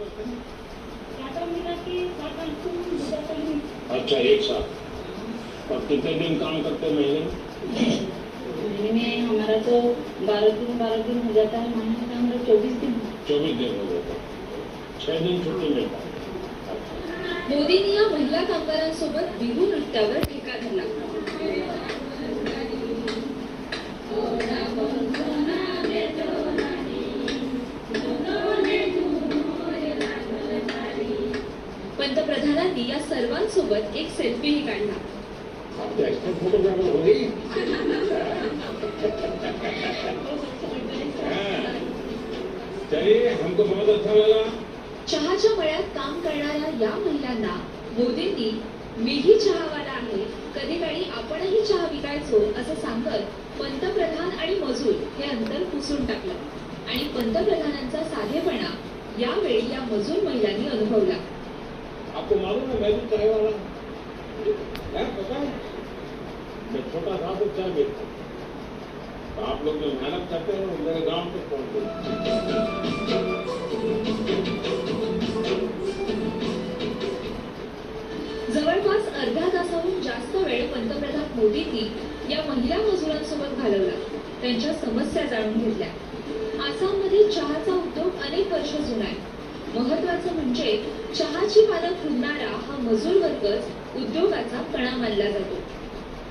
करते हैं? अच्छा, एक साथ। और कितने दिन काम करते हैं महीने में? महीने में हमारा तो 12 दिन हो जाता है। महीने में हमारा 24 दिन। 24 दिन हो जाता है। 6 दिन छुट्टी मिळता है। मोदींनी या महिला कामगारांसोबत बिहू नृत्यावर ठेका धरला. पंतप्रधानांनी या सर्वांसोबत एक सेल्फीही काढला. आप तो एक्सपर्ट फोटोग्राफर हो गई। चलिए, हमको बहुत अच्छा लगा. चहाच्या मळ्यात काम करणाऱ्या या महिलांना मोदींनी मीही चहावाला आहे, कधी काळी आपणही चहा विकायचो असं सांगत पंतप्रधान आणि मजूर हे अंतर पुसून टाकलं. आणि पंतप्रधानांचा साधेपणा यावेळी या मजूर महिलांनी अनुभवला. आपको मालूम है, मैं भी चाय वाला है, पता है? मैं छोटा था तो चाय बेचता था. तो आप लोग जो मेहनत करते हैं वो मेरे गांव तक पहुंचते. जवळपास अर्ध्या तासाहून जास्त वेळ पंतप्रधान मोदींनी या महिला मजुरांसोबत घालवला. त्यांच्या समस्या जाणून घेतल्या. आसाममध्ये चहाचा उद्योग अनेक वर्ष जुना आहे. महत्वाचं म्हणजे चहाची पानं खुडणारा हा मजूर वर्गच उद्योगाचा कणा मानला जातो.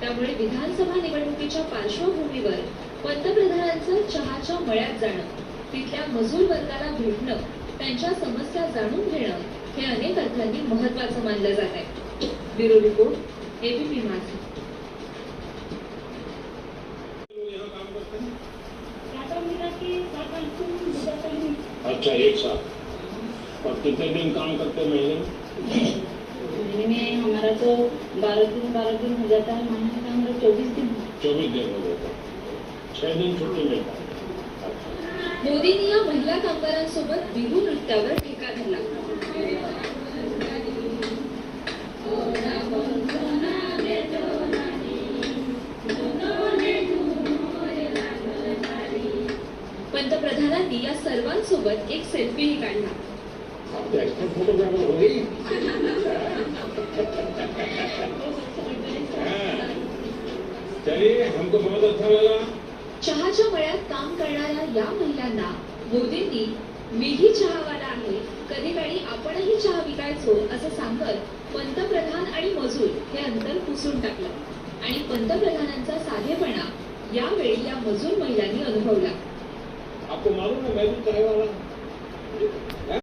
त्यामुळे विधानसभा निवडणुकीच्या पार्श्वभूमीवर पंतप्रधानांचं चहाच्या मळ्यात जाणं, तिथल्या मजूर वर्गाला भेटणं, त्यांच्या समस्या जाणून घेणं हे अनेक अर्थांनी महत्वाचं मानलं जात आहे. ब्युरो रिपोर्ट, एबीपी माझा. यहाँ काम करते हैं? अच्छा, एक साथ. और कितने दिन काम करते हैं महीने में? महीने में हमारा तो 12 दिन हो जाता है। महीने में हमारा 24 दिन। 24 दिन हो जाता है। 6 दिन छुट्टी मिळता है. मोदींनी या महिला कामगारांसोबत बिहू नृत्यावर ठेका धरला. पंतप्रधानांनी या सर्वांसोबत एक सेल्फीही काढला. आप तो एक्सपर्ट फोटोग्राफर हो गई. चलिए, हमको बहुत अच्छा लगा. चहाच्या मळ्यात काम करणाऱ्या या महिलांना मोदींनी मीही चहावाला आहे, कधी काळी आपणही चहा विकायचो असं सांगत पंतप्रधान आणि मजूर हे अंतर पुसून टाकलं. आणि पंतप्रधानांचा साधेपणा यावेळी या मजूर महिलांनी अनुभवला. आपको मालूम है, मैं भी चाय वाला